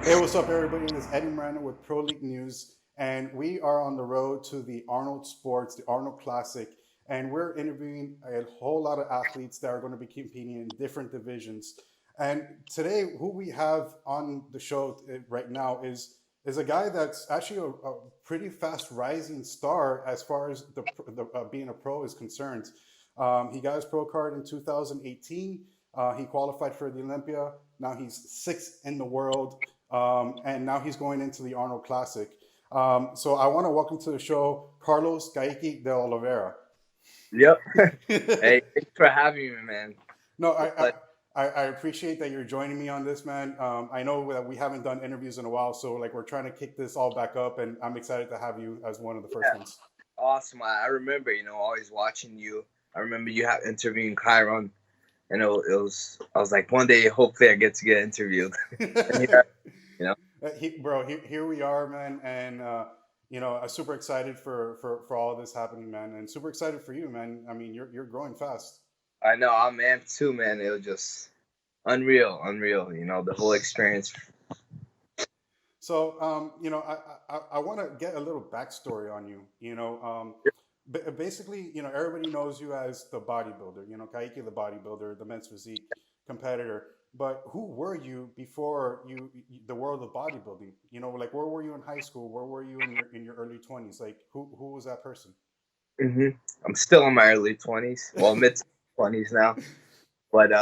Hey, what's up, everybody? This is Eddie Miranda with Pro League News, and we are on the road to the Arnold Sports, the Arnold Classic, and we're interviewing a whole lot of athletes that are going to be competing in different divisions. And today, who we have on the show right now is a guy that's actually a pretty fast rising star as far as the being a pro is concerned. He got his pro card in 2018. He qualified for the Olympia. Now he's sixth in the world, and now he's going into the Arnold Classic. So I want to welcome to the show Carlos Caike De Oliveira. Yep. Hey, thanks for having me, man. No, But I appreciate that you're joining me on this, man. I know that we haven't done interviews in a while, so like we're trying to kick this all back up, and I'm excited to have you as one of the first yeah, ones. awesome. I remember, always watching you. I remember you have interviewing Chiron, and I was like, one day, hopefully, I get interviewed. And here, you know, Bro, here we are, man, and I'm super excited for all of this happening, man, and super excited for you, man. I mean, you're growing fast. I know I'm amped too, man. It was just unreal. The whole experience. So, I want to get a little backstory on you. Basically, everybody knows you as the bodybuilder. Kaike the bodybuilder, the men's physique competitor. But who were you before the world of bodybuilding? Like where were you in high school? Where were you in your early 20s? Like who was that person? hmm I'm still in my early 20s, well, mid 20s now. But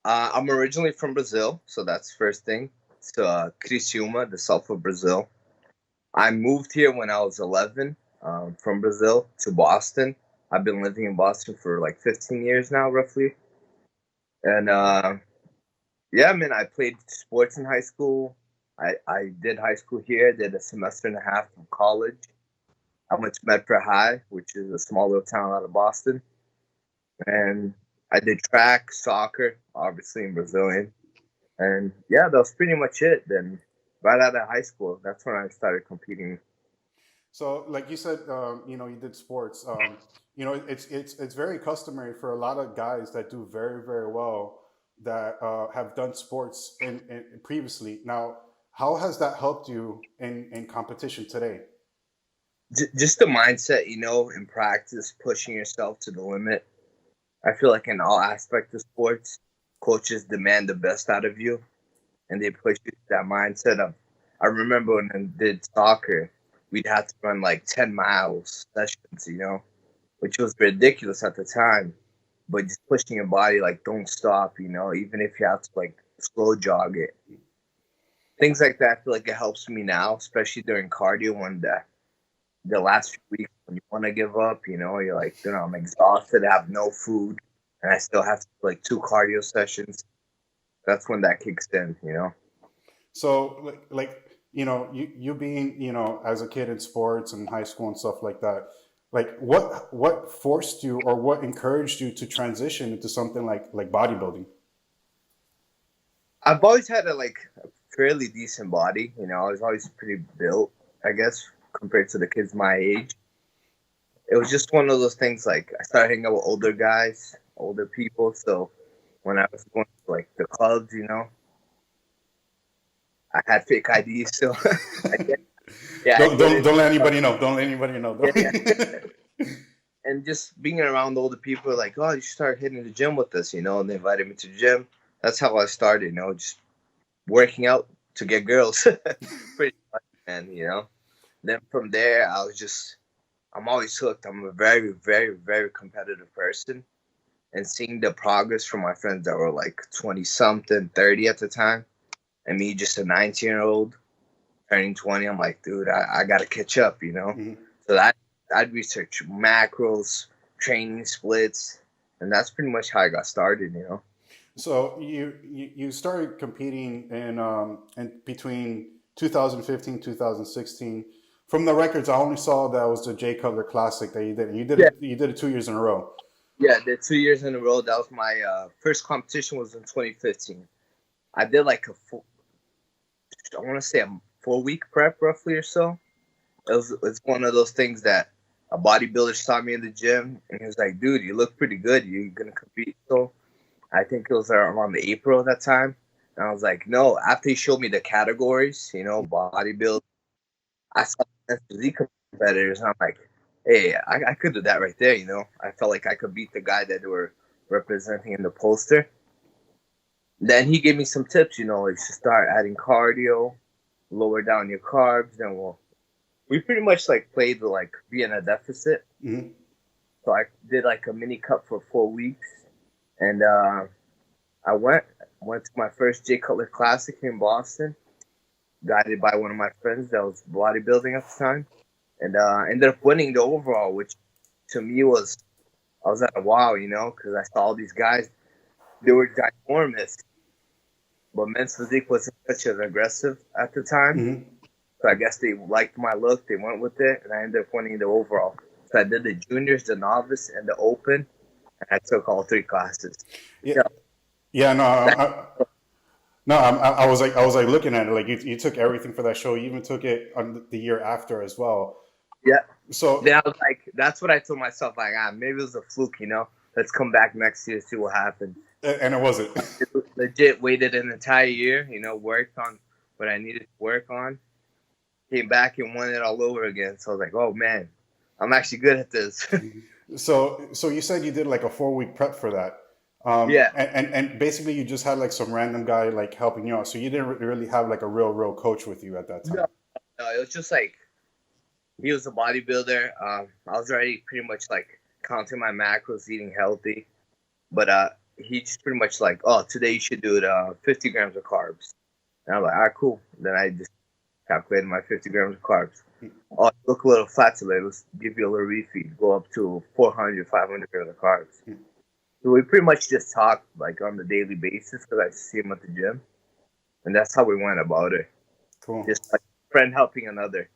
I'm originally from Brazil, so that's first thing. It's Criciúma, the south of Brazil. I moved here when I was 11, from Brazil to Boston. I've been living in Boston for like 15 years now, roughly. And yeah, man, I played sports in high school. I did high school here, did a semester and a half of college. I went to Medford High, which is a small little town out of Boston. And I did track, soccer, obviously in Brazilian. And yeah, that was pretty much it. Then right out of high school, that's when I started competing. So, like you said, you did sports. It's very customary for a lot of guys that do very very well that have done sports in previously. Now, how has that helped you in competition today? Just the mindset, in practice, pushing yourself to the limit. I feel like in all aspects of sports, coaches demand the best out of you, and they push you to that mindset of. I remember when I did soccer, we'd have to run like 10 miles sessions, which was ridiculous at the time. But just pushing your body, like, don't stop, even if you have to like slow jog it. Things like that, I feel like it helps me now, especially during cardio when the last few weeks when you want to give up, you're like, I'm exhausted, I have no food, and I still have to like 2 cardio sessions. That's when that kicks in. So, you being as a kid in sports and high school and stuff like that, like what forced you or what encouraged you to transition into something like bodybuilding? I've always had a fairly decent body. I was always pretty built, I guess, compared to the kids my age. It was just one of those things. Like I started hanging out with older guys, older people. So when I was going to like the clubs, I had fake IDs. So yeah, I couldn't. Don't let anybody know. Don't let anybody know. Yeah, and just being around older people, like, oh, you should start hitting the gym with us, and they invited me to the gym. That's how I started, just working out to get girls. Pretty much, man. Then from there, I'm always hooked. I'm a very, very, very competitive person. And seeing the progress from my friends that were like 20 something, 30 at the time, and me just a 19-year-old turning 20, I'm like, dude, I got to catch up. Mhm. So I'd research macros, training splits, and that's pretty much how I got started. So you started competing in between 2015 2016. From the records, I only saw that was the J Cutler Classic that you did. And Yeah, you did it 2 years in a row. yeah, the 2 years in a row. That was my first competition was in 2015. I did like I want to say a 4 week prep roughly or so. It's one of those things that a bodybuilder saw me in the gym and he was like, dude, you look pretty good. You're going to compete. So I think it was around the April at that time. And I was like, no. After he showed me the categories, bodybuilding, I saw the physique competitors, and I'm like, hey, I could do that right there. I felt like I could beat the guy that they were representing in the poster. Then he gave me some tips, like you should start adding cardio, lower down your carbs. Then we pretty much like played to like be in a deficit. Mm-hmm. So I did like a mini cut for 4 weeks, and I went to my first Caike Classic in Boston, guided by one of my friends that was bodybuilding at the time, and ended up winning the overall, which to me I was at a wow, because I saw all these guys, they were ginormous, but men's physique wasn't such as aggressive at the time. Mm-hmm. So I guess they liked my look, they went with it, and I ended up winning the overall. So I did the juniors, the novice, and the open, and I took all 3 classes. Yeah, yeah, no, I was like looking at it, like you took everything for that show. You even took it on the year after as well. Yeah. So then I was like, that's what I told myself, like, maybe it was a fluke, Let's come back next year, see what happens. And it wasn't. Legit waited an entire year, worked on what I needed to work on. Came back and won it all over again. So I was like, oh man, I'm actually good at this. So you said you did like a 4-week prep for that. Yeah. And basically you just had like some random guy like helping you out. So you didn't really have like a real coach with you at that time. No, it was just like, he was a bodybuilder. I was already pretty much like counting my macros, eating healthy. But he just pretty much like, oh, today you should do it 50 grams of carbs. And I'm like, all right, cool. Then I just calculated my 50 grams of carbs. Oh, look a little flat today. Let's give you a little refeed. Go up to 400, 500 grams of carbs. So we pretty much just talked like on the daily basis because I see him at the gym. And that's how we went about it. Cool. Just like a friend helping another,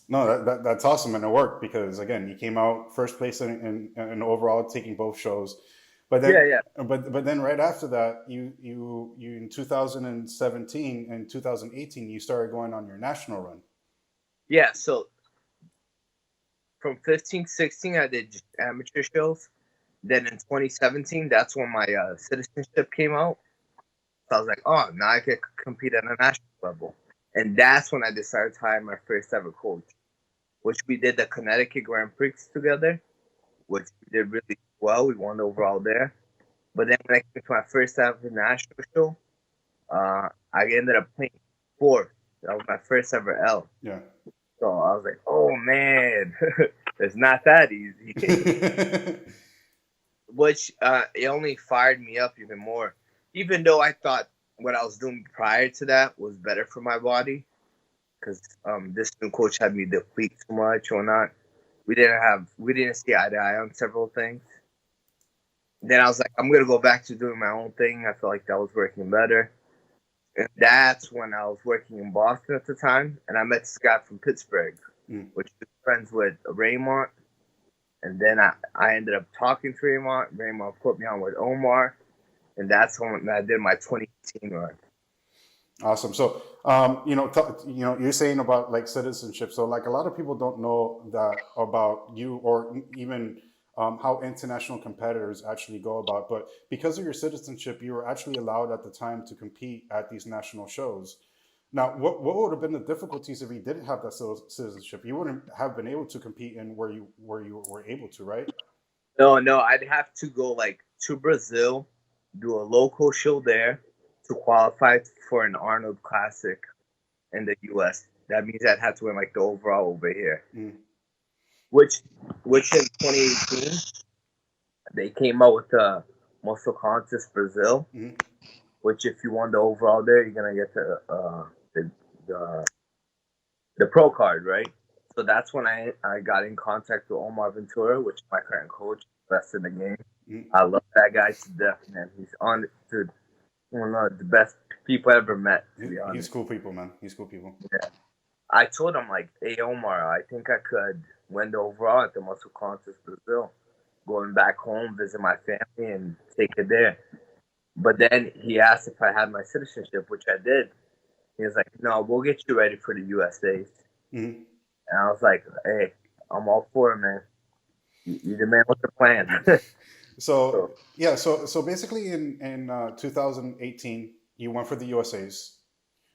No, that's awesome, and it worked because again, you came out first place in overall, taking both shows. But then, yeah. But then right after that, you in 2017 and 2018, you started going on your national run. Yeah, so from 15, 16, I did just amateur shows. Then in 2017, that's when my citizenship came out. So I was like, oh, now I can compete at a national level. And that's when I decided to hire my first ever coach, which we did the Connecticut Grand Prix together, which we did really well. We won the overall there. But then when I came to my first ever national show, I ended up playing 4th. That was my first ever L. Yeah. So I was like, oh, man, it's not that easy. Which it only fired me up even more. Even though I thought what I was doing prior to that was better for my body, because this new coach had me deplete too much or not. We didn't see eye to eye on several things. Then I was like, I'm gonna go back to doing my own thing. I felt like that was working better. And that's when I was working in Boston at the time, and I met this guy from Pittsburgh, which was friends with Raymond. And then I ended up talking to Raymond. Raymond put me on with Omar, and that's when I did my 2018 run. Awesome. So, you're saying about like citizenship. So, like a lot of people don't know that about you, or even how international competitors actually go about. But because of your citizenship, you were actually allowed at the time to compete at these national shows. Now, what would have been the difficulties if you didn't have that citizenship? You wouldn't have been able to compete in where you were able to, right? No, I'd have to go like to Brazil, do a local show there to qualify for an Arnold Classic in the U.S. That means I'd have to win like the overall over here. Which in 2018 they came out with the Muscle Contest Brazil. Which if you won the overall there, you're gonna get the pro card, right? So that's when I got in contact with Omar Ventura, which is my current coach, best in the game. I love that guy to death, man. He's on to one of the best people I ever met, to be honest. He's cool people, man. He's cool people. Yeah. I told him, like, hey, Omar, I think I could win the overall at the Muscle Contest Brazil. Going back home, visit my family, and take it there. But then he asked if I had my citizenship, which I did. He was like, no, we'll get you ready for the USAs. And I was like, hey, I'm all for it, man. You're the man with the plan. So basically in 2018, you went for the USA's.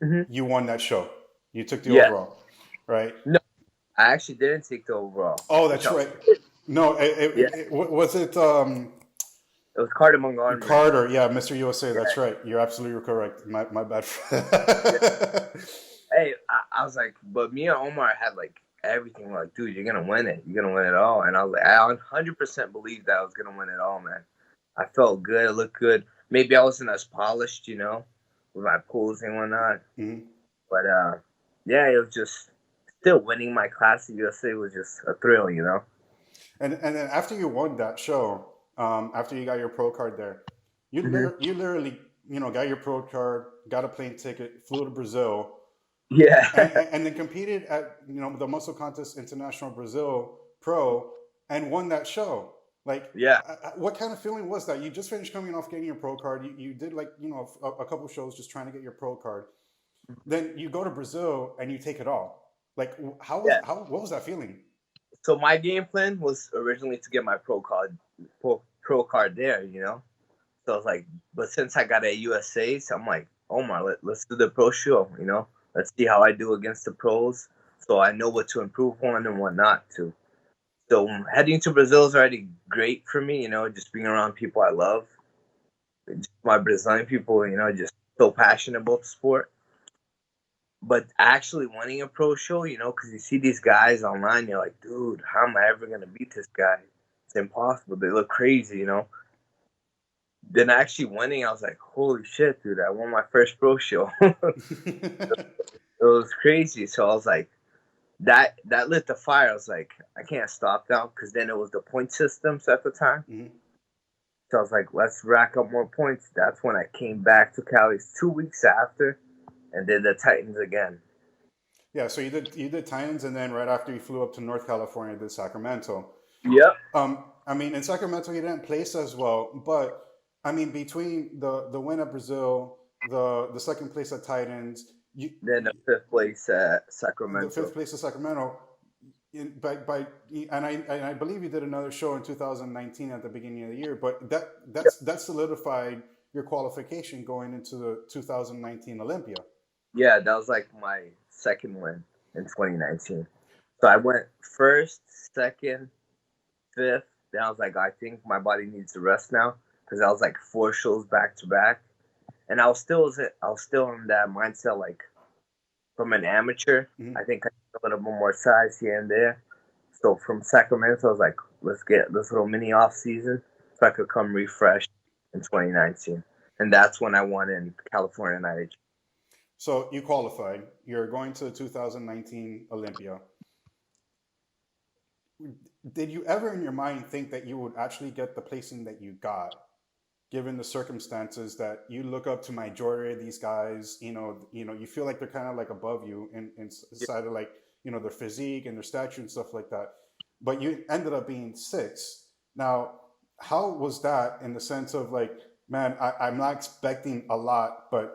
Hmm. You won that show. You took the Yeah. overall, right? No, I actually didn't take the overall, Oh, which that's I was. right. No, Yeah, was it it was Carter Montgomery. Carter? Yeah, Mr. USA. Yeah, That's right. You're absolutely correct. My bad. yeah. Hey, I was like, but me and Omar had like everything. Like, dude, you're gonna win it. You're gonna win it all. And I was like, I 100% believed that I was gonna win it all, man. I felt good. It looked good. Maybe I wasn't as polished, with my pulls and whatnot. Mhm. But yeah, it was just still winning my class at USA was just a thrill. And then after you won that show, after you got your pro card there, Hmm. you literally got your pro card, got a plane ticket, flew to Brazil, Yeah, and then competed at the Muscle Contest International Brazil Pro and won that show. Like, yeah. what kind of feeling was that? You just finished coming off getting your pro card. You did like a couple shows just trying to get your pro card. Then you go to Brazil and you take it all. Like, Yeah. what was that feeling? So my game plan was originally to get my pro card there. So I was like, but since I got a USA, so I'm like, Omar, let's do the pro show. Let's see how I do against the pros, so I know what to improve on and what not to. So heading to Brazil is already great for me. Just being around people I love, just my Brazilian people. Just so passionate about the sport. But actually winning a pro show, because you see these guys online, you're like, dude, how am I ever gonna beat this guy? It's impossible. They look crazy. Then actually winning, I was like, holy shit, dude, I won my first pro show. It was crazy. So I was like, that lit the fire. I was like, I can't stop now, because then it was the point systems at the time. Mhm. So I was like, let's rack up more points. That's when I came back to Cali 2 weeks after and did the Titans again. Yeah, so you did Titans, and then right after you flew up to North California, you did Sacramento. Yep. I mean, in Sacramento, you didn't place as well, but I mean, between the win at Brazil, the second place at Titans, Then the fifth place at the fifth Sacramento. place at Sacramento, and I believe you did another show in 2019 at the beginning of the year, but Yep. that solidified your qualification going into the 2019 Olympia. Yeah, that was like my second win in 2019. So I went first, second, fifth. Then I was like, I think my body needs to rest now, because I was like 4 shows back to back, and I was still in that mindset, like from an amateur. Mhm. I think I need a little bit more size here and there. So from Sacramento, I was like, let's get this little mini off season so I could come refreshed in 2019, and that's when I won in California Night. So you qualified. You're going to the 2019 Olympia. Did you ever in your mind think that you would actually get the placing that you got, given the circumstances that you look up to majority of these guys? You feel like they're kind of like above you inside of like their physique and their stature and stuff like that. But you ended up being six. Now, how was that in the sense of like, man, I'm not expecting a lot, but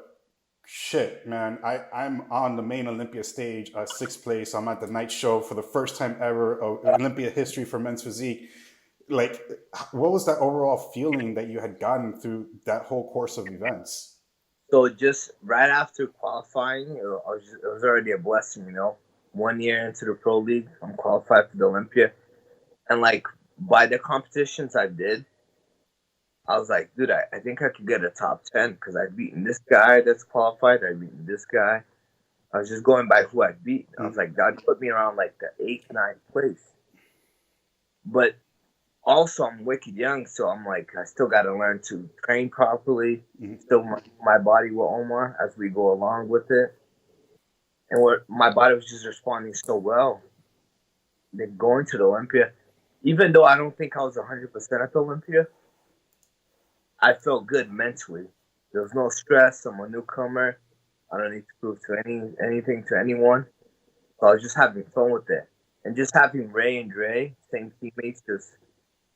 shit, man, I'm on the main Olympia stage, sixth place. I'm at the night show for the first time ever, Olympia history for men's physique. Like, what was that overall feeling that you had gotten through that whole course of events? So just right after qualifying, it was already a blessing. 1 year into the pro league, I'm qualified for the Olympia, and like by the competitions I did, I was like, dude, I think I could get a top 10, because I've beaten this guy that's qualified. I've beaten this guy. I was just going by who I beat. I was like, that put me around like the 8th, 9th place. But also, I'm wicked young, so I'm like, I still got to learn to train properly. Mm-hmm. Still, my body will Omar as we go along with it. And my body was just responding so well. Then going to the Olympia, even though I don't think I was 100% at the Olympia, I felt good mentally. There was no stress. I'm a newcomer. I don't need to prove anything to anyone. So I was just having fun with it. And just having Ray and Dre, same teammates, just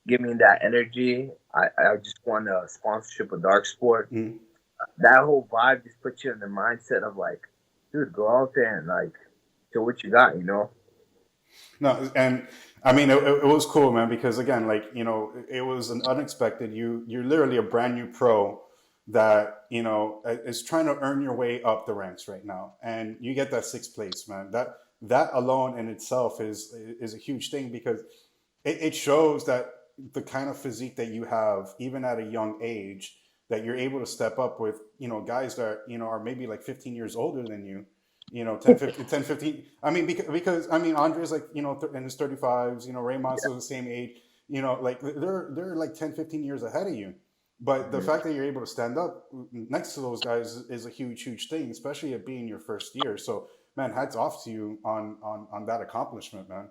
give me that energy. I just won a sponsorship with Dark Sport. Mm-hmm. That whole vibe just puts you in the mindset of like, dude, go out there and like show what you got. No, and I mean it was cool, man, because again, like it was an unexpected. You're literally a brand new pro, that, you know, is trying to earn your way up the ranks right now, and you get that sixth place, man. That alone in itself is a huge thing, because it shows that the kind of physique that you have, even at a young age, that you're able to step up with, you know, guys that, you know, are maybe like 15 years older than you, you know, 10, 15. I mean, because I mean, Andre's like, you know, in his 35s, you know, Raymond's still the same age, you know, like they're like 10, 15 years ahead of you. But the Mhm. fact that you're able to stand up next to those guys is a huge, huge thing, especially it being your first year. So, man, hats off to you on that accomplishment, man.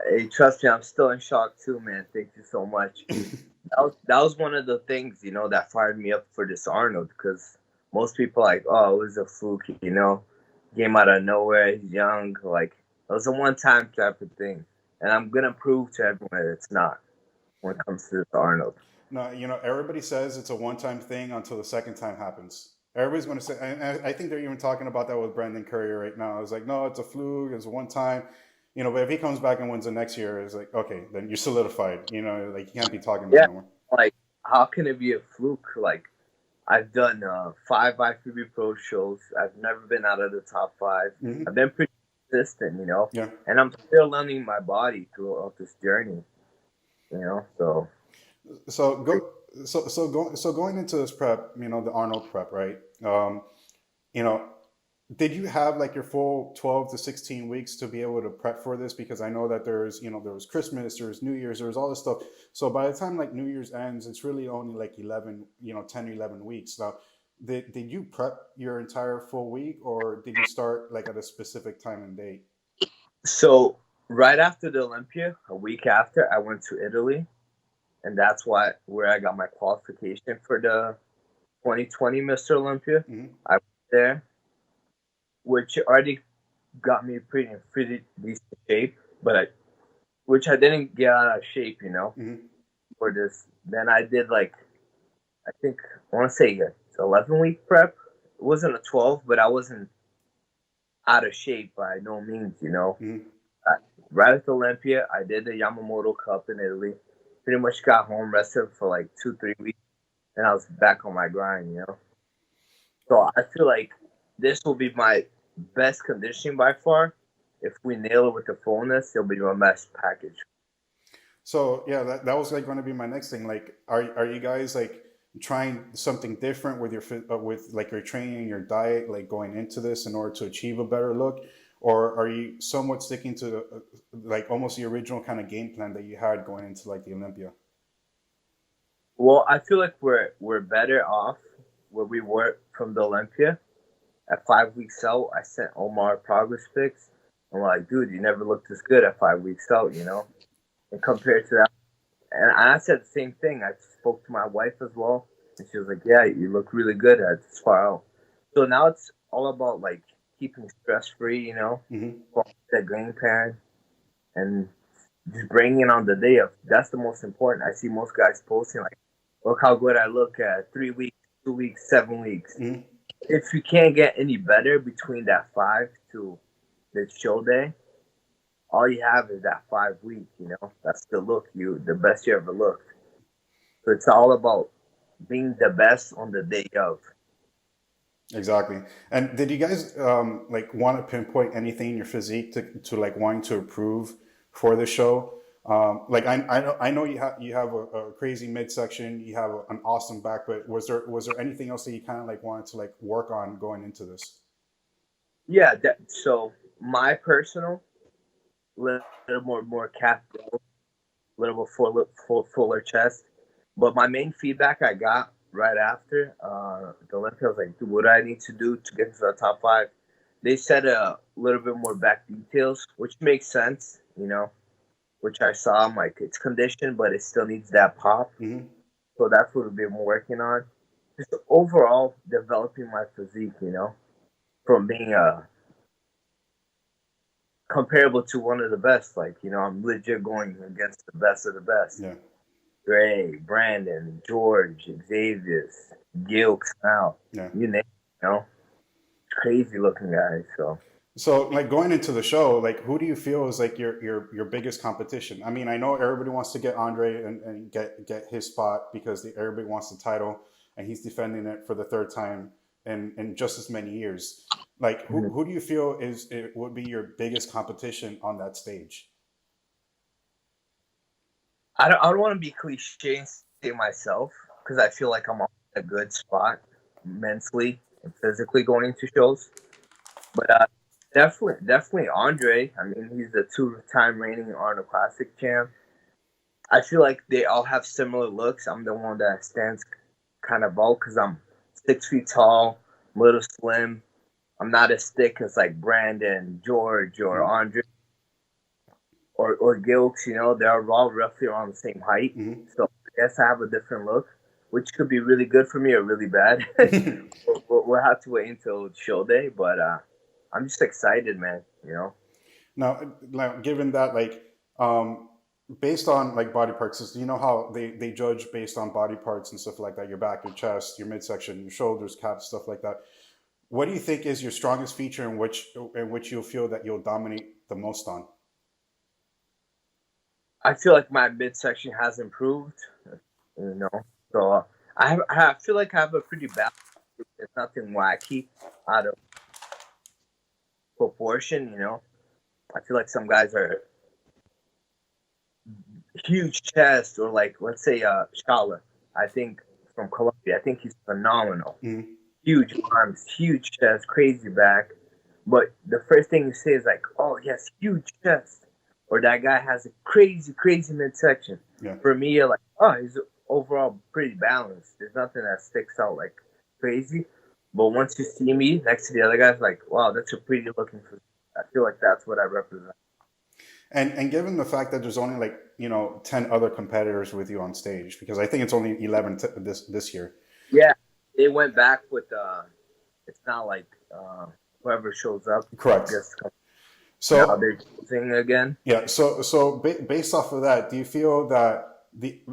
Hey, trust me, I'm still in shock too, man. Thank you so much. That was one of the things, that fired me up for this Arnold, because most people like, oh, it was a fluke, came out of nowhere, he's young, like it was a one time type of thing. And I'm gonna prove to everyone that it's not when it comes to this Arnold. No, you know, everybody says it's a one-time thing until the second time happens. Everybody's going to say, and I think they're even talking about that with Brandon Curry right now. It's like, no, it's a fluke, it's a one time, you know. But if he comes back and wins the next year, it's like, okay, then you're solidified. You know, like you can't be talking about Yeah, it no more. like how can it be a fluke? Like I've done 5 IFBB Pro shows. I've never been out of the top five. Hmm. I've been pretty consistent, Yeah. and I'm still learning my body throughout this journey. So So go. So going into this prep, you know, the Arnold prep, right? You know, did you have like your full 12 to 16 weeks to be able to prep for this? Because I know that there's, you know, there was Christmas, there was New Year's, there was all this stuff. So by the time like New Year's ends, it's really only like 11, you know, 10, 11 weeks. Now, did you prep your entire full week, or did you start like at a specific time and date? so right after the Olympia, a week after, I went to Italy, and that's where I got my qualification for the 2020 Mr. Olympia. Hmm. I went there, which already got me pretty decent shape, but which I didn't get out of shape, Hmm. for this. Then I did like I think I want to say a 11-week prep. It wasn't a 12, but I wasn't out of shape by no means. Hmm. Uh, Right after Olympia, I did the Yamamoto Cup in Italy. Pretty much got home, rested for like 2, 3 weeks, and I was back on my grind. So I feel like this will be my best conditioning by far. If we nail it with the fullness, it'll be my best package. So yeah, that was like going to be my next thing. Like, are you guys like trying something different with with like your training, your diet, like going into this in order to achieve a better look, or are you somewhat sticking to like almost the original kind of game plan that you had going into like the Olympia? Well, I feel like we're better off where we were from the Olympia. At 5 weeks out, I sent Omar progress pics. I'm like, dude, you never looked this good at 5 weeks out. And compared to that, and I said the same thing. I spoke to my wife as well, and she was like, yeah, you look really good at this far out. So now it's all about like keeping stress free, Hmm. the game plan, and just bringing it on the day of. That's the most important. I see most guys posting like, look how good I look at 3 weeks, 2 weeks, 7 weeks. Hmm. If you can't get any better between that 5 to the show day, all you have is that 5 week. That's the best you ever looked. So it's all about being the best on the day of. Exactly. And did you guys like want to pinpoint anything in your physique to like wanting to improve for the show? Like I know you have a crazy midsection, you have an awesome back, but was there anything else that you kind of like wanted to like work on going into this? Yeah, so my personal, little more calf growth, little more fuller chest. But my main feedback I got right after the Olympia was like, dude, what do I need to do to get into the top five? They said a little bit more back details, which makes sense, which I saw. I'm like, it's conditioned, but it still needs that pop. Hmm. So that's what we've been working on. Just overall developing my physique, from being comparable to one of the best. Like, I'm legit going against the best of the best. Yeah. Gray, Brandon, George, Xavier, Gil, now, Yeah. you name it, crazy looking guys. So So, like going into the show, like who do you feel is like your biggest competition? I mean, I know everybody wants to get Andre and get his spot because everybody wants the title. and he's defending it for the third time in just as many years. Like, Mhm. who do you feel would be your biggest competition on that stage? I don't want to be cliche and say myself because I feel like I'm on a good spot mentally and physically going into shows. But definitely Andre. I mean, he's the two-time reigning Arnold Classic champ. I feel like they all have similar looks. I'm the one that stands kind of out because I'm 6 feet tall, little slim. I'm not as thick as like Brandon, George, or Mm-hmm. Andre or Gilks. You know, they're all roughly around the same height. So I guess I have a different look, which could be really good for me or really bad. Mm-hmm. We'll have to wait until show day, but I'm just excited, man. You know. Now, given that, like, based on like body parts, do you know how they judge based on body parts and stuff like that? Your back, your chest, your midsection, your shoulders, calves, stuff like that. What do you think is your strongest feature in which you'll feel that you'll dominate the most on? I feel like my midsection has improved. You know, so I feel like I have a pretty balanced. It's nothing wacky out of proportion. You know, I feel like some guys are huge chest or like let's say Shala. I think from Colombia. I think he's phenomenal. Mm-hmm. Huge arms, huge chest, crazy back. But the first thing you say is like, oh yes, huge chest. Or that guy has a crazy midsection. Yeah. For me, you're like, oh, he's overall pretty balanced. There's nothing that sticks out like crazy. But once you see me next to the other guys, like, wow, that's a pretty looking. I feel like that's what I represent. And given the fact that there's only like 10 other competitors with you on stage, because I think it's only 11 this year. Yeah, they went back with. It's not like whoever shows up. Correct. Just So now they're choosing again. yeah. Based off of that, do you feel that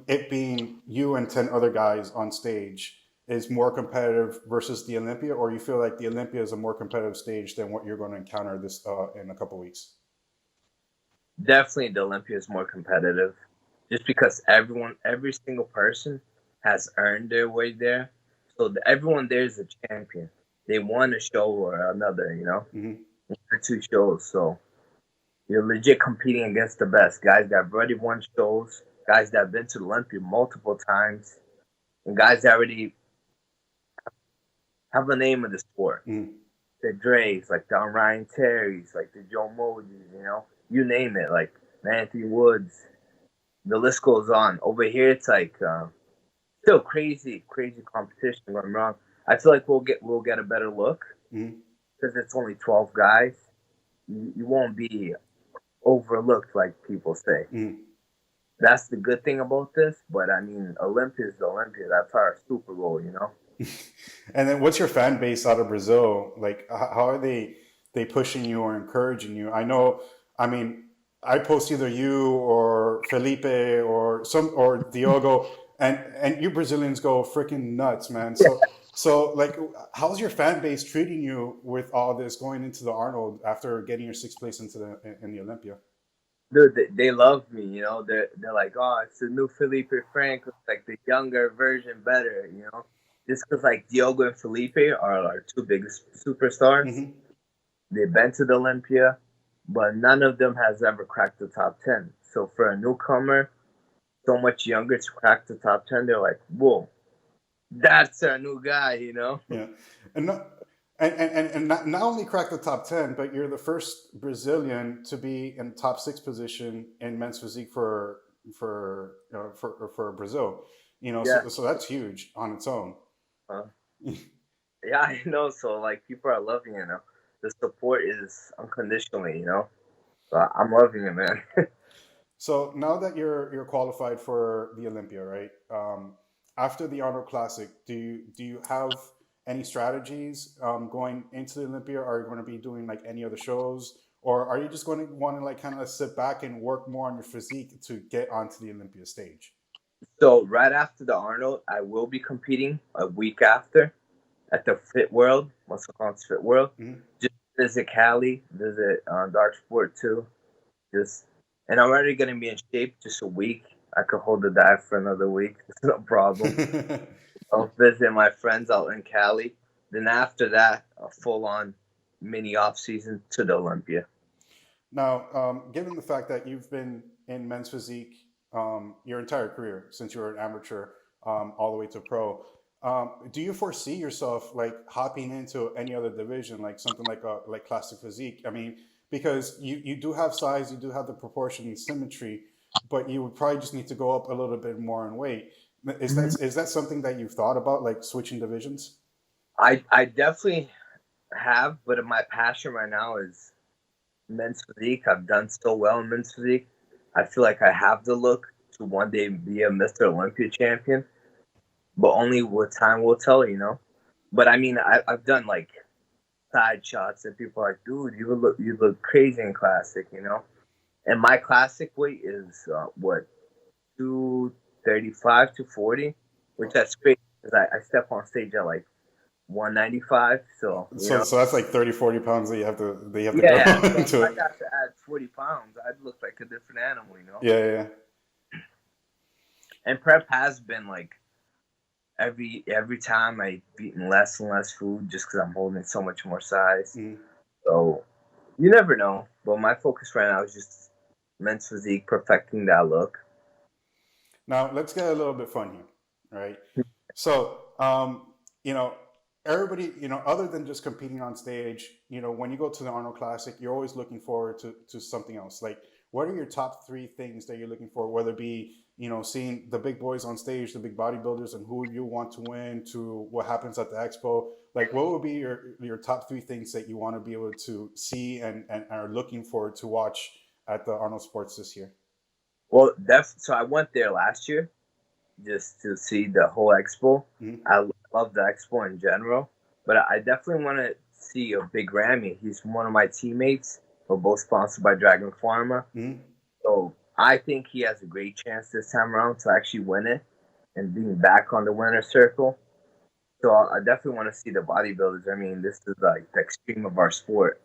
it being you and 10 other guys on stage is more competitive versus the Olympia, or you feel like the Olympia is a more competitive stage than what you're going to encounter this in a couple weeks? Definitely, the Olympia is more competitive, just because every single person has earned their way there. So everyone there is a champion. They won a show or another, you know, Mm-hmm. 2 shows. So you're legit competing against the best guys that have already won shows, guys that have been to the Olympia multiple times, and guys that already have a name in the sport. Mm-hmm. The Dre's, like the Ryan Terry's, like the Joe Moses, you know, you name it, like Anthony Woods. The list goes on. Over here, it's like still crazy competition going wrong. I feel like we'll get a better look Mm-hmm. because it's only 12 guys. You won't be overlooked like people say. Mm-hmm. That's the good thing about this. But I mean, Olympia is the Olympia. That's our Super Bowl, you know. And then, what's your fan base out of Brazil? Like, how are they pushing you or encouraging you? I know. I mean, I post either you or Felipe or Diogo, and you Brazilians go freaking nuts, man. So like, how's your fan base treating you with all this going into the Arnold after getting your sixth place in the Olympia? Dude, they love me, you know. They're like, oh, it's the new Felipe Franco, like the younger version, better, you know. Just because like Diogo and Felipe are our two biggest superstars. Mm-hmm. They've been to the Olympia, but none of them has ever cracked the top 10. So for a newcomer, so much younger to crack the top 10, they're like, whoa, that's our new guy, you know. Yeah, and not, and not only crack the top 10, but you're the first Brazilian to be in top 6 position in men's physique for Brazil. Yeah. So that's huge on its own. Uh, yeah, I know. So like people are loving it, you know. The support is unconditionally, you know. So I'm loving it, man. So now that you're qualified for the Olympia, right? After the Arnold Classic, do you have any strategies going into the Olympia? Are you going to be doing like any other shows, or are you just going to want to like kind of sit back and work more on your physique to get onto the Olympia stage? So right after the Arnold, I will be competing a week after at the Fit World, Muscle Cons Fit World. Mm-hmm. Just visit Cali, visit Dark Sport too. And I'm already gonna be in shape just a week. I could hold the dive for another week. It's no problem. I'll visit my friends out in Cali. Then after that, a full-on mini off season to the Olympia. Now, given the fact that you've been in men's physique your entire career since you were an amateur all the way to pro, do you foresee yourself like hopping into any other division, like something like classic physique? I mean, because you do have size, you do have the proportion and symmetry, but you would probably just need to go up a little bit more in weight. Is that something that you've thought about, like switching divisions? I definitely have, but my passion right now is men's physique. I've done so well in men's physique. I feel like I have the look to one day be a Mr. Olympia champion, but only what time will tell, you know. But I mean, I've done like side shots and people are like, dude, you look crazy in classic, you know. And my classic weight is what 235 to 40, which that's great because I step on stage at like 195. So So that's like 30, 40 pounds that you have to yeah. go So into if I it. got to add 40 pounds, I'd look like a different animal, you know. Yeah. And prep has been like every time I've eaten less and less food just because I'm holding so much more size. Mm-hmm. So you never know. But my focus right now is just men's physique, perfecting that look. Now let's get a little bit fun here, right? So, you know, everybody, other than just competing on stage, when you go to the Arnold Classic, you're always looking forward to something else. Like, what are your top three things that you're looking for? Whether it be, seeing the big boys on stage, the big bodybuilders, and who you want to win, to what happens at the expo. Like, what would be your top three things that you want to be able to see and are looking forward to watch at the Arnold Sports this year? Well, so I went there last year just to see the whole expo. Mm-hmm. I love the expo in general, but I definitely want to see a big Ramy. He's one of my teammates. We're both sponsored by Dragon Pharma. Mm-hmm. So I think he has a great chance this time around to actually win it and being back on the winner's circle. So I definitely want to see the bodybuilders. I mean, this is like the extreme of our sport.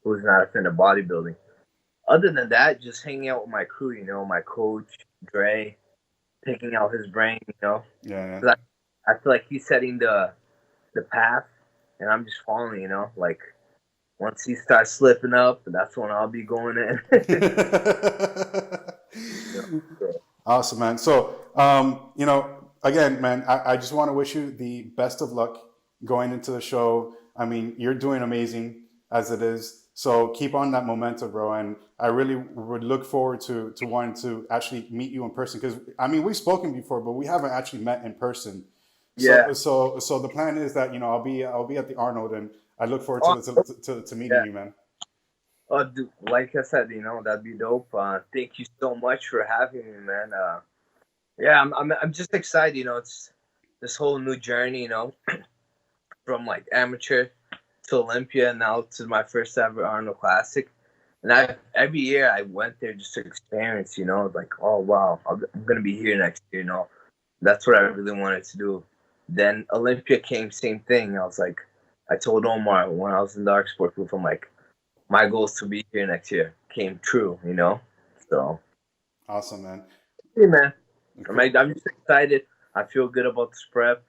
Who's not a fan of bodybuilding? Other than that, just hanging out with my crew, my coach, Dre, picking out his brain, Yeah. I feel like he's setting the path, and I'm just following, like once he starts slipping up, that's when I'll be going in. Awesome, man. So, again, man, I just want to wish you the best of luck going into the show. I mean, you're doing amazing as it is. So keep on that momentum, bro. And I really would look forward to wanting to actually meet you in person. Because, I mean, we've spoken before, but we haven't actually met in person. Yeah. So the plan is that, I'll be at the Arnold, and I look forward to meeting you, man. Oh, dude, like I said, that'd be dope. Thank you so much for having me, man. Yeah, I'm just excited. It's this whole new journey. From like amateur to Olympia, now to my first ever Arnold Classic. And every year I went there just to experience. Like, oh wow, I'm gonna be here next year. That's what I really wanted to do. Then Olympia came, same thing. I was like, I told Omar when I was in the dark sport group, I'm like, my goal is to be here next year. Came true, So awesome, man. Hey, man. Cool. I'm just excited. I feel good about this prep.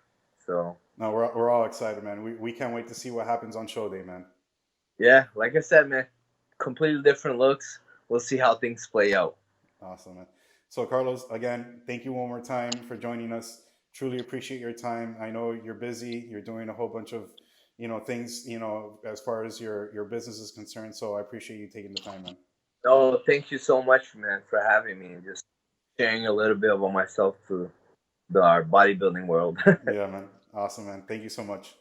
So no, we're all excited, man. We can't wait to see what happens on show day, man. Yeah, like I said, man, completely different looks. We'll see how things play out. Awesome, man. So Carlos, again, thank you one more time for joining us. Truly appreciate your time. I know you're busy. You're doing a whole bunch of things, as far as your business is concerned. So I appreciate you taking the time, man. No, thank you so much, man, for having me and just sharing a little bit about myself to our bodybuilding world. Yeah, man. Awesome, man. Thank you so much.